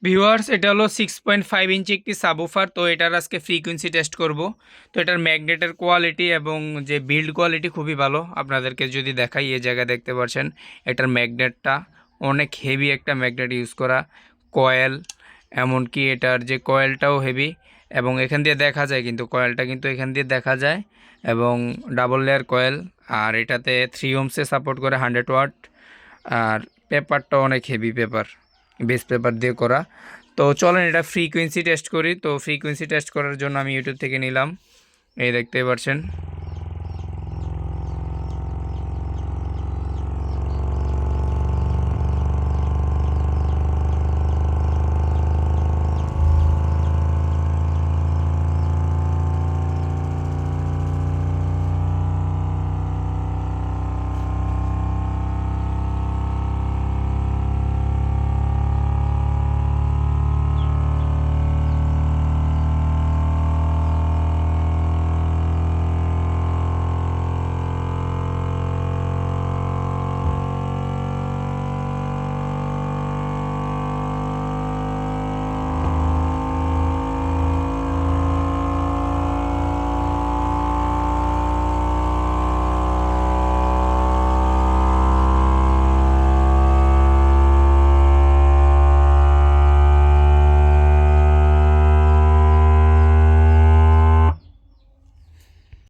Viewers, এটা হলো 6.5 ইঞ্চি একটি সাবউফার। তো এটার আজকে ফ্রিকোয়েন্সি টেস্ট করব। তো এটার ম্যাগনেটের কোয়ালিটি এবং যে বিল্ড কোয়ালিটি খুবই ভালো। আপনাদেরকে যদি দেখাই, এই জায়গায় দেখতে পাচ্ছেন এটার ম্যাগনেটটা অনেক হেভি একটা ম্যাগনেট ইউজ করা। কয়েল, এমনকি এটার যে কয়েলটাও হেভি, এবং এখান দিয়ে দেখা যায়, কিন্তু কয়েলটা কিন্তু এখান দিয়ে দেখা যায়, এবং ডাবল লেয়ার কয়েল। আর এটাতে 3 ওহমসে সাপোর্ট করে 100 ওয়াট। আর পেপারটা অনেক হেভি পেপার, বেস পেপার দিয়ে করা। তো চলেন এটা ফ্রিকোয়েন্সি টেস্ট করি। তো ফ্রিকোয়েন্সি টেস্ট করার জন্য আমি ইউটিউব থেকে নিলাম, এই দেখতে পাচ্ছেন।